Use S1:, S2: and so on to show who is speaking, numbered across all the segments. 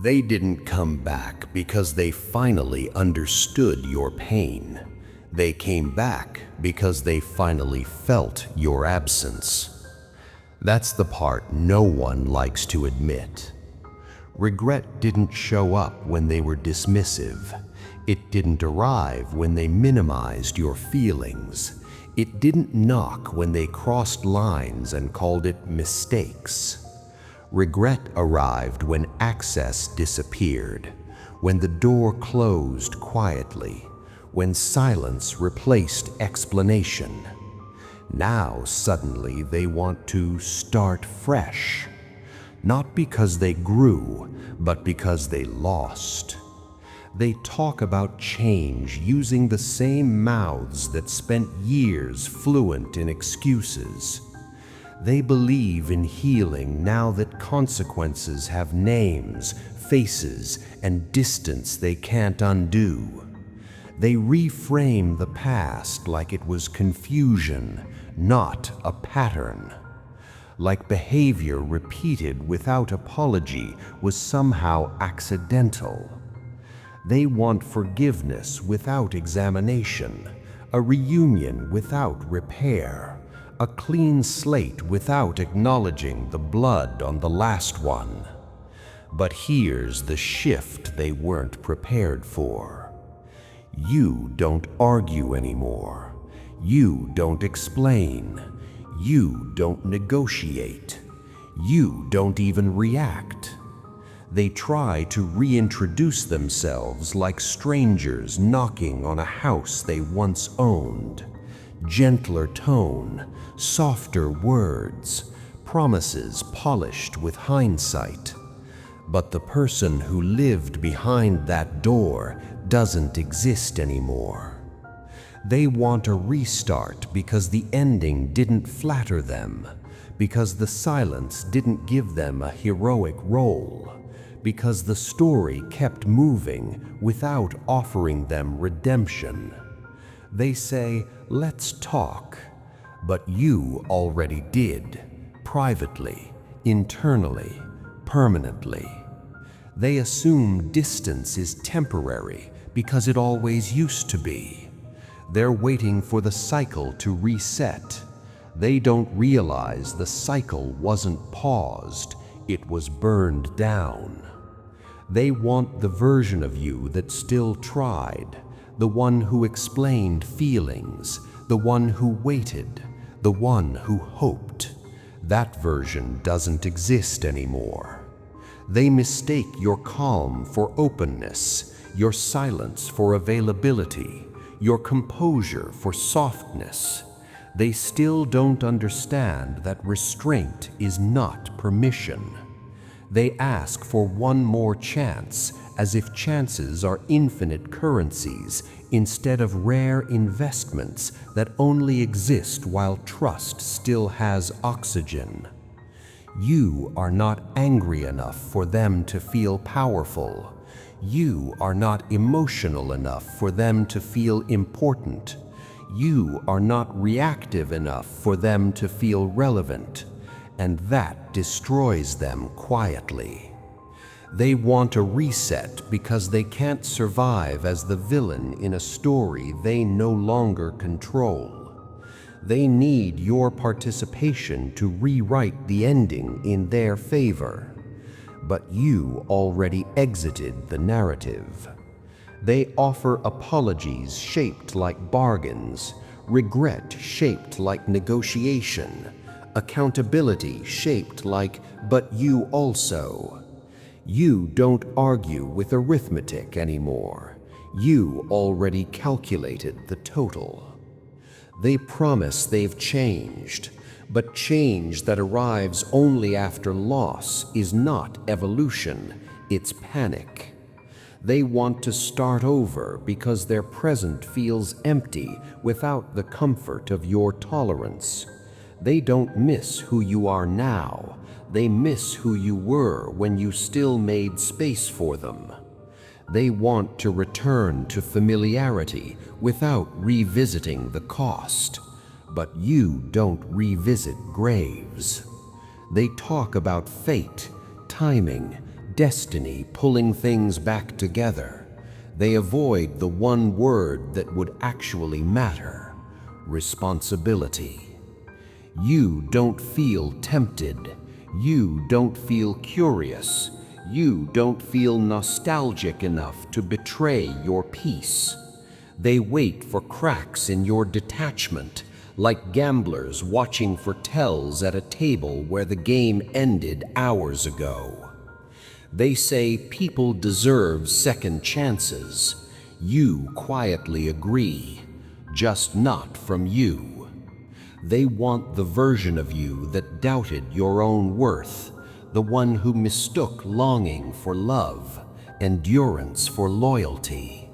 S1: They didn't come back because they finally understood your pain. They came back because they finally felt your absence. That's the part no one likes to admit. Regret didn't show up when they were dismissive. It didn't arrive when they minimized your feelings. It didn't knock when they crossed lines and called it mistakes. Regret arrived when access disappeared, when the door closed quietly, when silence replaced explanation. Now suddenly they want to start fresh, not because they grew, but because they lost. They talk about change using the same mouths that spent years fluent in excuses. They believe in healing now that consequences have names, faces, and distance they can't undo. They reframe the past like it was confusion, not a pattern. Like behavior repeated without apology was somehow accidental. They want forgiveness without examination, a reunion without repair, a clean slate without acknowledging the blood on the last one. But here's the shift they weren't prepared for. You don't argue anymore. You don't explain. You don't negotiate. You don't even react. They try to reintroduce themselves like strangers knocking on a house they once owned. Gentler tone, softer words, promises polished with hindsight. But the person who lived behind that door doesn't exist anymore. They want a restart because the ending didn't flatter them, because the silence didn't give them a heroic role, because the story kept moving without offering them redemption. They say, "Let's talk," but you already did, privately, internally, permanently. They assume distance is temporary because it always used to be. They're waiting for the cycle to reset. They don't realize the cycle wasn't paused, it was burned down. They want the version of you that still tried, the one who explained feelings, the one who waited, the one who hoped. That version doesn't exist anymore. They mistake your calm for openness, your silence for availability, your composure for softness. They still don't understand that restraint is not permission. They ask for one more chance, as if chances are infinite currencies instead of rare investments that only exist while trust still has oxygen. You are not angry enough for them to feel powerful. You are not emotional enough for them to feel important. You are not reactive enough for them to feel relevant. And that destroys them quietly. They want a reset because they can't survive as the villain in a story they no longer control. They need your participation to rewrite the ending in their favor. But you already exited the narrative. They offer apologies shaped like bargains, regret shaped like negotiation, accountability shaped like, "but you also." You don't argue with arithmetic anymore. You already calculated the total. They promise they've changed, but change that arrives only after loss is not evolution, it's panic. They want to start over because their present feels empty without the comfort of your tolerance. They don't miss who you are now. They miss who you were when you still made space for them. They want to return to familiarity without revisiting the cost. But you don't revisit graves. They talk about fate, timing, destiny pulling things back together. They avoid the one word that would actually matter: responsibility. You don't feel tempted. You don't feel curious. You don't feel nostalgic enough to betray your peace. They wait for cracks in your detachment, like gamblers watching for tells at a table where the game ended hours ago. They say people deserve second chances. You quietly agree, just not from you. They want the version of you that doubted your own worth, the one who mistook longing for love, endurance for loyalty.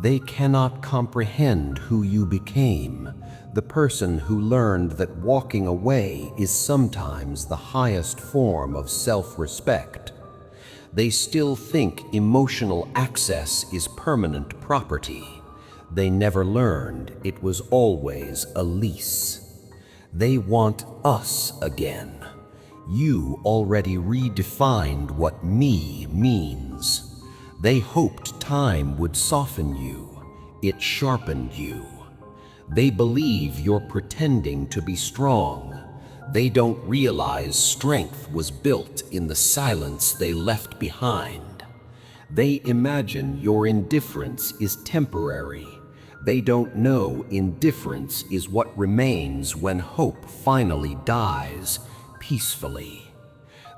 S1: They cannot comprehend who you became, the person who learned that walking away is sometimes the highest form of self-respect. They still think emotional access is permanent property. They never learned it was always a lease. They want us again. You already redefined what me means. They hoped time would soften you. It sharpened you. They believe you're pretending to be strong. They don't realize strength was built in the silence they left behind. They imagine your indifference is temporary. They don't know indifference is what remains when hope finally dies peacefully.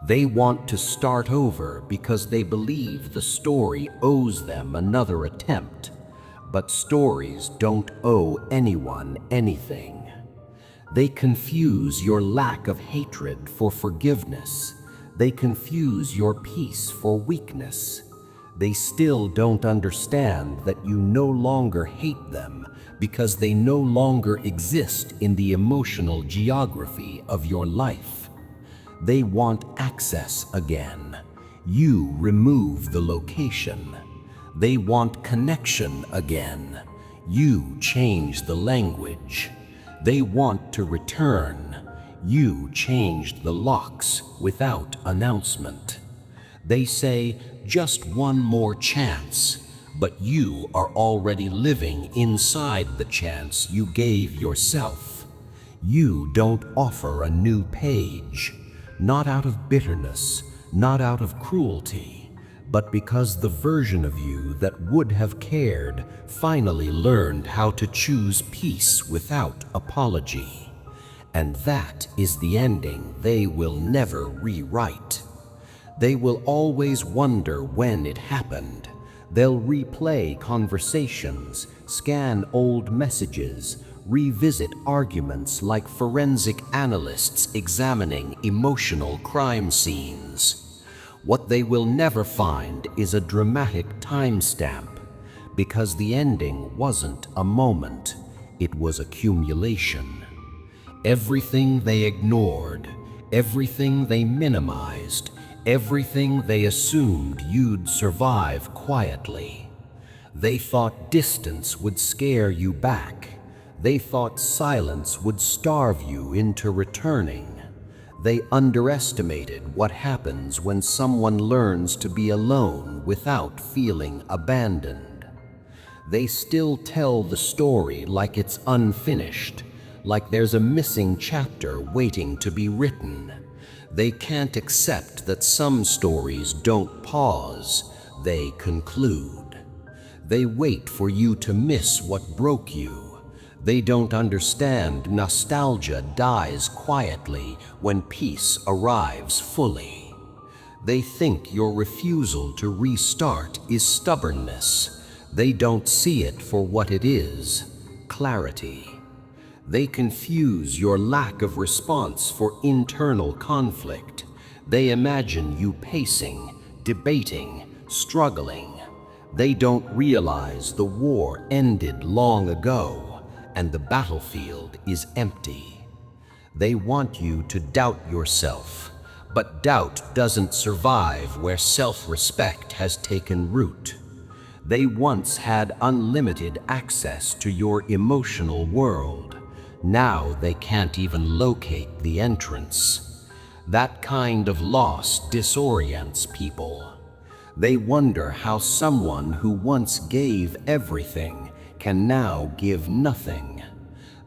S1: They want to start over because they believe the story owes them another attempt. But stories don't owe anyone anything. They confuse your lack of hatred for forgiveness. They confuse your peace for weakness. They still don't understand that you no longer hate them because they no longer exist in the emotional geography of your life. They want access again. You remove the location. They want connection again. You change the language. They want to return. You changed the locks without announcement. They say, just one more chance, but you are already living inside the chance you gave yourself. You don't offer a new page, not out of bitterness, not out of cruelty, but because the version of you that would have cared finally learned how to choose peace without apology. And that is the ending they will never rewrite. They will always wonder when it happened. They'll replay conversations, scan old messages, revisit arguments like forensic analysts examining emotional crime scenes. What they will never find is a dramatic timestamp, because the ending wasn't a moment, it was accumulation. Everything they ignored, everything they minimized, everything they assumed you'd survive quietly. They thought distance would scare you back. They thought silence would starve you into returning. They underestimated what happens when someone learns to be alone without feeling abandoned. They still tell the story like it's unfinished, like there's a missing chapter waiting to be written. They can't accept that some stories don't pause, they conclude. They wait for you to miss what broke you. They don't understand nostalgia dies quietly when peace arrives fully. They think your refusal to restart is stubbornness. They don't see it for what it is, clarity. They confuse your lack of response for internal conflict. They imagine you pacing, debating, struggling. They don't realize the war ended long ago and the battlefield is empty. They want you to doubt yourself, but doubt doesn't survive where self-respect has taken root. They once had unlimited access to your emotional world. Now they can't even locate the entrance. That kind of loss disorients people. They wonder how someone who once gave everything can now give nothing.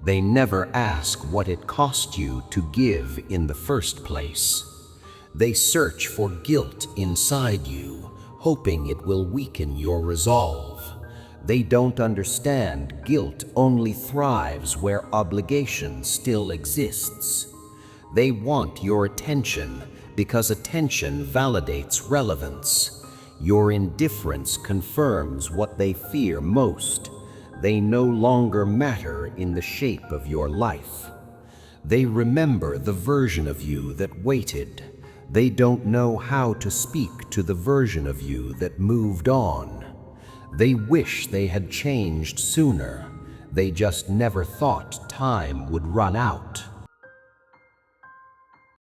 S1: They never ask what it cost you to give in the first place. They search for guilt inside you, hoping it will weaken your resolve. They don't understand guilt only thrives where obligation still exists. They want your attention because attention validates relevance. Your indifference confirms what they fear most. They no longer matter in the shape of your life. They remember the version of you that waited. They don't know how to speak to the version of you that moved on. They wish they had changed sooner. They just never thought time would run out.